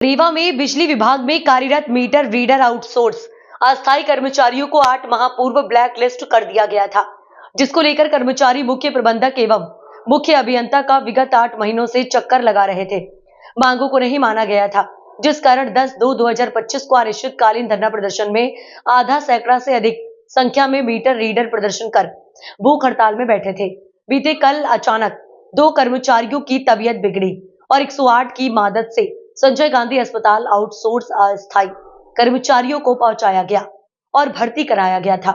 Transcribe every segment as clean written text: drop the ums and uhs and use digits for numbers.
रीवा में बिजली विभाग में कार्यरत मीटर रीडर आउटसोर्स अस्थायी कर्मचारियों को 8 माह पूर्व ब्लैक लिस्ट कर दिया गया था, जिसको लेकर कर्मचारी मुख्य प्रबंधक एवं मुख्य अभियंता का विगत 8 महीनों से चक्कर लगा रहे थे। मांगों को नहीं माना गया था, जिस कारण 10/2/2025 को अनिश्चितकालीन धरना प्रदर्शन में आधा सैकड़ा से अधिक संख्या में मीटर रीडर प्रदर्शन कर भूख हड़ताल में बैठे थे। बीते कल अचानक 2 कर्मचारियों की तबीयत बिगड़ी और 108 की मदद से संजय गांधी अस्पताल आउटसोर्स अस्थायी कर्मचारियों को पहुंचाया गया और भर्ती कराया गया था।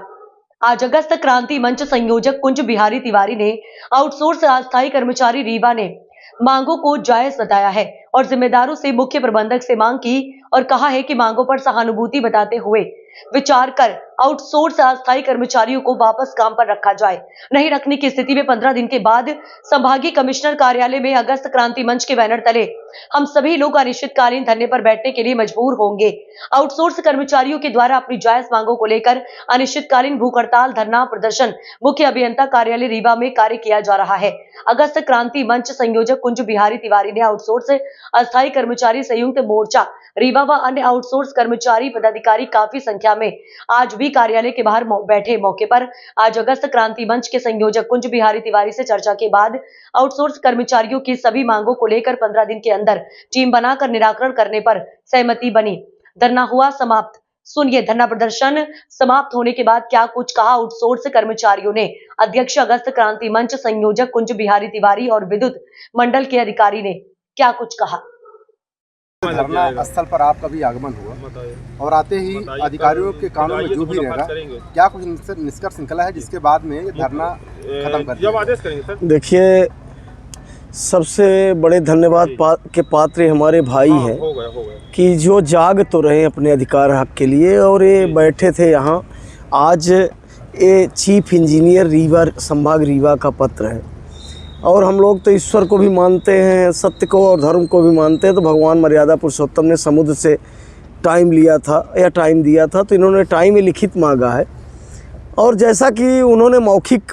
आज अगस्त क्रांति मंच संयोजक कुंज बिहारी तिवारी ने आउटसोर्स अस्थायी कर्मचारी रीवा ने मांगों को जायज बताया है और जिम्मेदारों से मुख्य प्रबंधक से मांग की और कहा है कि मांगों पर सहानुभूति बताते हुए विचार कर आउटसोर्स अस्थायी कर्मचारियों को वापस काम पर रखा जाए। नहीं रखने की स्थिति में 15 दिन के बाद संभागीय कमिश्नर कार्यालय में अगस्त क्रांति मंच के बैनर तले हम सभी लोग अनिश्चितकालीन धरने पर बैठने के लिए मजबूर होंगे। आउटसोर्स कर्मचारियों के द्वारा अपनी जायज मांगों को लेकर अनिश्चितकालीन भूख हड़ताल धरना प्रदर्शन मुख्य अभियंता कार्यालय रीवा में कार्य किया जा रहा है। अगस्त क्रांति मंच संयोजक कुंज बिहारी तिवारी ने आउटसोर्स अस्थायी कर्मचारी संयुक्त मोर्चा रीवा व अन्य आउटसोर्स कर्मचारी पदाधिकारी काफी संख्या में आज भी कार्यालय के बाहर बैठे। मौके पर आज अगस्त क्रांति मंच के संयोजक कुंज बिहारी तिवारी से चर्चा के बाद आउटसोर्स कर्मचारियों की सभी मांगों को लेकर 15 दिन के अंदर टीम बनाकर निराकरण करने पर सहमति बनी। धरना हुआ समाप्त। सुनिए धरना प्रदर्शन समाप्त होने के बाद क्या कुछ कहा आउटसोर्स कर्मचारियों ने। अध्यक्ष अगस्त क्रांति मंच संयोजक कुंज बिहारी तिवारी और विद्युत मंडल के अधिकारी ने क्या कुछ कहा। धरना स्थल पर आपका भी आगमन हुआ और आते ही अधिकारियों के कानों में जो भी रहेगा, क्या कुछ निष्कर्ष निकला है जिसके बाद में धरना खत्म कर दिया? देखिए, सबसे बड़े धन्यवाद के पात्र हमारे भाई हैं कि जो जाग तो रहे अपने अधिकार हक के लिए और ये बैठे थे यहाँ। आज ये चीफ इंजीनियर रीवा संभाग रीवा का पत्र है और हम लोग तो ईश्वर को भी मानते हैं, सत्य को और धर्म को भी मानते हैं। तो भगवान मर्यादा पुरुषोत्तम ने समुद्र से टाइम लिया था या टाइम दिया था, तो इन्होंने टाइम लिखित मांगा है और जैसा कि उन्होंने मौखिक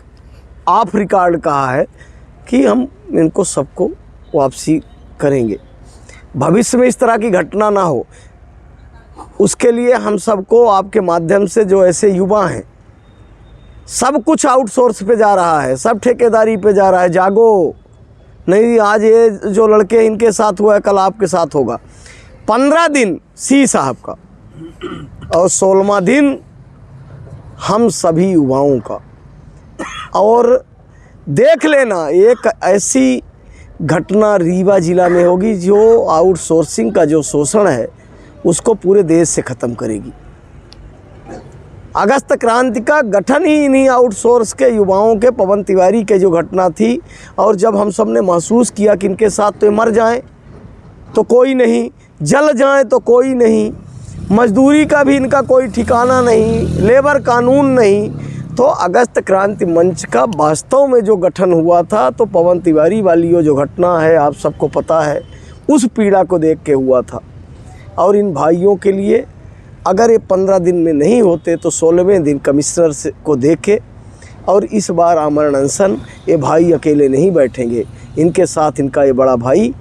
ऑफ रिकॉर्ड कहा है कि हम इनको सबको वापसी करेंगे। भविष्य में इस तरह की घटना ना हो, उसके लिए हम सबको आपके माध्यम से, जो ऐसे युवा हैं, सब कुछ आउटसोर्स पे जा रहा है, सब ठेकेदारी पे जा रहा है। जागो, नहीं आज ये जो लड़के इनके साथ हुआ है कल आपके साथ होगा। 15 दिन सी साहब का और 16वां दिन हम सभी युवाओं का। और देख लेना, एक ऐसी घटना रीवा जिला में होगी जो आउटसोर्सिंग का जो शोषण है उसको पूरे देश से ख़त्म करेगी। अगस्त क्रांति का गठन ही इन्हीं आउटसोर्स के युवाओं के, पवन तिवारी के जो घटना थी, और जब हम सब ने महसूस किया कि इनके साथ तो मर जाएं तो कोई नहीं, जल जाएं तो कोई नहीं, मजदूरी का भी इनका कोई ठिकाना नहीं, लेबर कानून नहीं, तो अगस्त क्रांति मंच का वास्तव में जो गठन हुआ था तो पवन तिवारी वाली जो घटना है आप सबको पता है, उस पीड़ा को देख के हुआ था। और इन भाइयों के लिए अगर ये 15 दिन में नहीं होते तो 16वें दिन कमिश्नर से को देखे। और इस बार आमरण अनशन ये भाई अकेले नहीं बैठेंगे, इनके साथ इनका ये बड़ा भाई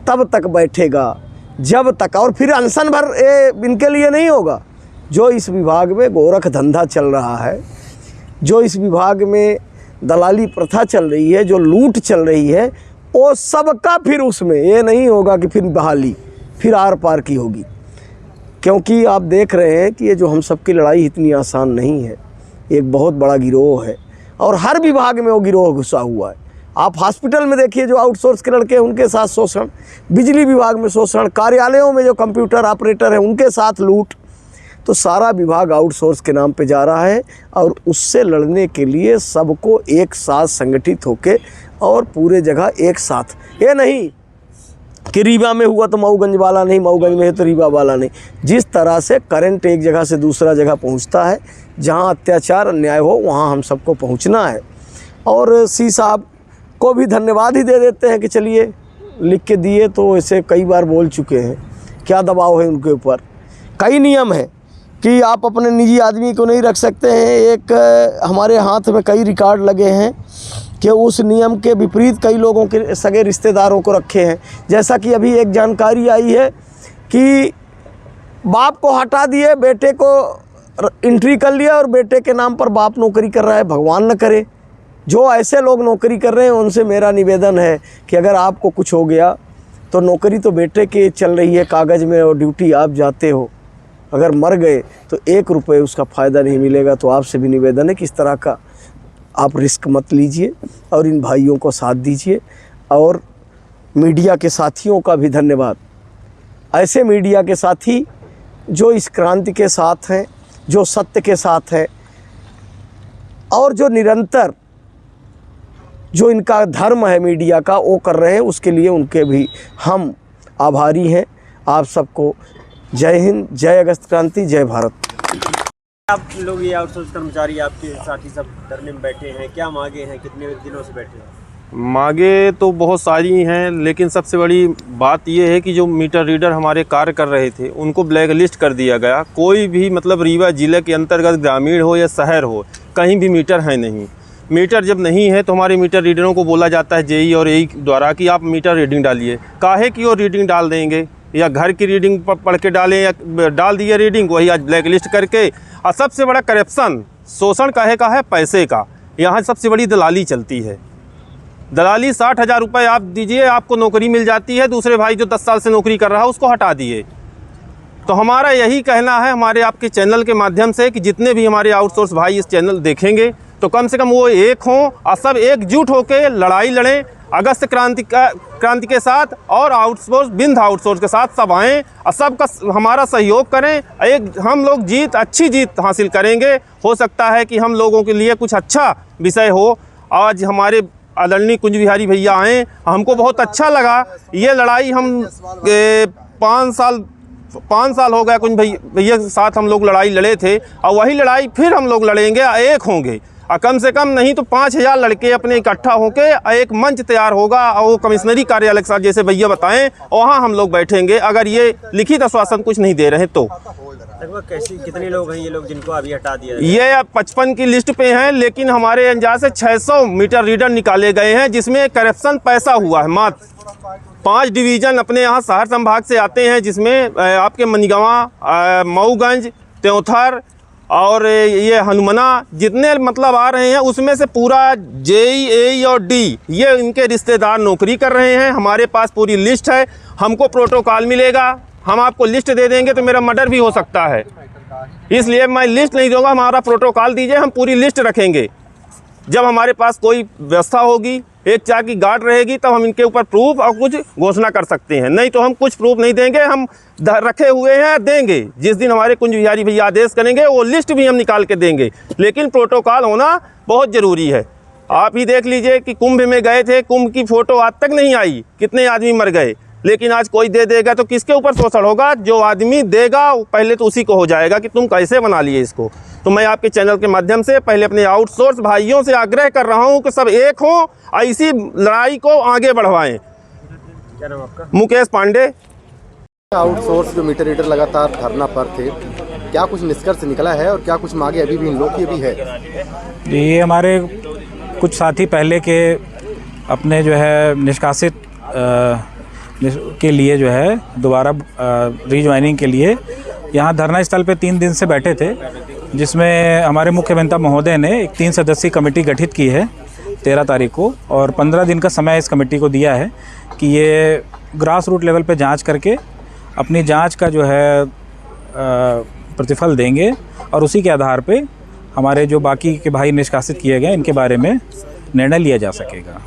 तब तक बैठेगा जब तक, और फिर अनशन भर ये इनके लिए नहीं होगा। जो इस विभाग में गोरख धंधा चल रहा है, जो इस विभाग में दलाली प्रथा चल रही है, जो लूट चल रही है, वो सबका फिर उसमें ये नहीं होगा कि फिर बहाली फिर आर पार की होगी। क्योंकि आप देख रहे हैं कि ये जो हम सबकी लड़ाई इतनी आसान नहीं है, एक बहुत बड़ा गिरोह है और हर विभाग में वो गिरोह घुसा हुआ है। आप हॉस्पिटल में देखिए जो आउटसोर्स के लड़के हैं उनके साथ शोषण, बिजली विभाग में शोषण, कार्यालयों में जो कंप्यूटर ऑपरेटर हैं उनके साथ लूट। तो सारा विभाग आउटसोर्स के नाम पे जा रहा है और उससे लड़ने के लिए सबको एक साथ संगठित होके और पूरे जगह एक साथ, ये नहीं कि रीवा में हुआ तो मऊगंज वाला नहीं, मऊगंज में है तो रीवा वाला नहीं। जिस तरह से करंट एक जगह से दूसरा जगह पहुंचता है, जहां अत्याचार अन्याय हो वहां हम सबको पहुंचना है। और सी साहब को भी धन्यवाद ही दे देते हैं कि चलिए लिख के दिए, तो ऐसे कई बार बोल चुके हैं, क्या दबाव है उनके ऊपर। कई नियम है कि आप अपने निजी आदमी को नहीं रख सकते हैं। एक हमारे हाथ में कई रिकॉर्ड लगे हैं कि उस नियम के विपरीत कई लोगों के सगे रिश्तेदारों को रखे हैं। जैसा कि अभी एक जानकारी आई है कि बाप को हटा दिए, बेटे को एंट्री कर लिया और बेटे के नाम पर बाप नौकरी कर रहा है। भगवान न करे जो ऐसे लोग नौकरी कर रहे हैं उनसे मेरा निवेदन है कि अगर आपको कुछ हो गया तो नौकरी तो बेटे की चल रही है कागज़ में और ड्यूटी आप जाते हो, अगर मर गए तो 1 रुपये उसका फ़ायदा नहीं मिलेगा। तो आपसे भी निवेदन है कि इस तरह का आप रिस्क मत लीजिए और इन भाइयों को साथ दीजिए। और मीडिया के साथियों का भी धन्यवाद, ऐसे मीडिया के साथी जो इस क्रांति के साथ हैं, जो सत्य के साथ हैं और जो निरंतर जो इनका धर्म है मीडिया का वो कर रहे हैं, उसके लिए उनके भी हम आभारी हैं। आप सबको जय हिंद, जय अगस्त क्रांति, जय भारत। आप लोग ये आउटसोर्स कर्मचारी आपके साथी सब धरने में बैठे हैं, क्या मांगे हैं, कितने दिनों से बैठे हैं? मांगे तो बहुत सारी हैं, लेकिन सबसे बड़ी बात ये है कि जो मीटर रीडर हमारे कार्य कर रहे थे उनको ब्लैक लिस्ट कर दिया गया। कोई भी मतलब रीवा ज़िले के अंतर्गत ग्रामीण हो या शहर हो, कहीं भी मीटर है नहीं। मीटर जब नहीं है तो हमारे मीटर रीडरों को बोला जाता है जेई और एई द्वारा कि आप मीटर रीडिंग डालिए। काहे कि वो रीडिंग डाल देंगे या घर की रीडिंग पढ़ के डालें या डाल दिए रीडिंग, वही आज ब्लैक लिस्ट करके। और सबसे बड़ा करप्शन, शोषण काहे का है? पैसे का। यहाँ सबसे बड़ी दलाली चलती है। दलाली 60,000 रुपये आप दीजिए, आपको नौकरी मिल जाती है। दूसरे भाई जो 10 साल से नौकरी कर रहा है उसको हटा दिए। तो हमारा यही कहना है हमारे आपके चैनल के माध्यम से कि जितने भी हमारे आउटसोर्स भाई इस चैनल देखेंगे तो कम से कम वो एक हों और सब एकजुट होकर लड़ाई लड़ें अगस्त क्रांति के साथ, और आउटसोर्स बिंद आउटसोर्स के साथ सब आएँ और सबका हमारा सहयोग करें। एक हम लोग अच्छी जीत हासिल करेंगे। हो सकता है कि हम लोगों के लिए कुछ अच्छा विषय हो। आज हमारे आदरणीय कुंज बिहारी भैया आए, हमको बहुत अच्छा लगा। ये लड़ाई हम 5 साल हो गया कुंज भैया के साथ हम लोग लड़ाई लड़े थे, और वही लड़ाई फिर हम लोग लड़ेंगे, एक होंगे। और कम से कम नहीं तो 5,000 लड़के अपने इकट्ठा होकर एक मंच तैयार होगा और वो कमिश्नरी कार्यालय के साथ जैसे भैया बताएं वहाँ हम लोग बैठेंगे। अगर ये लिखित आश्वासन कुछ नहीं दे रहे तो लगभग कितने लोग हैं ये लोग जिनको अभी हटा दिया? ये 55 की लिस्ट पे हैं, लेकिन हमारे अंदाज से 600 मीटर रीडर निकाले गए हैं जिसमें करप्शन पैसा हुआ है। मात्र 5 डिवीज़न अपने यहाँ शहर संभाग से आते हैं, जिसमें आपके मनीगांवा, मऊगंज, त्योंथर और ये हनुमना जितने मतलब आ रहे हैं, उसमें से पूरा जेई, एई और डी ये इनके रिश्तेदार नौकरी कर रहे हैं। हमारे पास पूरी लिस्ट है। हमको प्रोटोकॉल मिलेगा, हम आपको लिस्ट दे देंगे तो मेरा मर्डर भी हो सकता है, इसलिए मैं लिस्ट नहीं दूंगा। हमारा प्रोटोकॉल दीजिए, हम पूरी लिस्ट रखेंगे। जब हमारे पास कोई व्यवस्था होगी, एक चार की गार्ड रहेगी, तब हम इनके ऊपर प्रूफ और कुछ घोषणा कर सकते हैं। नहीं तो हम कुछ प्रूफ नहीं देंगे, हम रखे हुए हैं, देंगे। जिस दिन हमारे कुंज बिहारी भैया आदेश करेंगे वो लिस्ट भी हम निकाल के देंगे, लेकिन प्रोटोकॉल होना बहुत ज़रूरी है। आप ही देख लीजिए कि कुंभ में गए थे, कुंभ की फ़ोटो आज तक नहीं आई, कितने आदमी मर गए, लेकिन आज कोई दे देगा तो किसके ऊपर शोषण होगा? जो आदमी देगा पहले तो उसी को हो जाएगा कि तुम कैसे बना लिए इसको। तो मैं आपके चैनल के माध्यम से पहले अपने आउटसोर्स भाइयों से आग्रह कर रहा हूं कि सब एक हों और इसी लड़ाई को आगे बढ़वाएं। क्या नाम आपका? मुकेश पांडे। आउटसोर्स जो मीटर रीडर लगातार धरना पर थे, क्या कुछ निष्कर्ष निकला है और क्या कुछ मांगे अभी भी इन लोग की भी है? ये हमारे कुछ साथी पहले के अपने जो है निष्कासित के लिए जो है दोबारा रीज्वाइनिंग के लिए यहाँ धरना स्थल पे 3 दिन से बैठे थे, जिसमें हमारे मुख्य अभियंता महोदय ने एक 3 सदस्यीय कमेटी गठित की है 13 तारीख को, और 15 दिन का समय इस कमेटी को दिया है कि ये ग्रास रूट लेवल पे जांच करके अपनी जांच का जो है प्रतिफल देंगे, और उसी के आधार पे हमारे जो बाकी के भाई निष्कासित किए गए इनके बारे में निर्णय लिया जा सकेगा।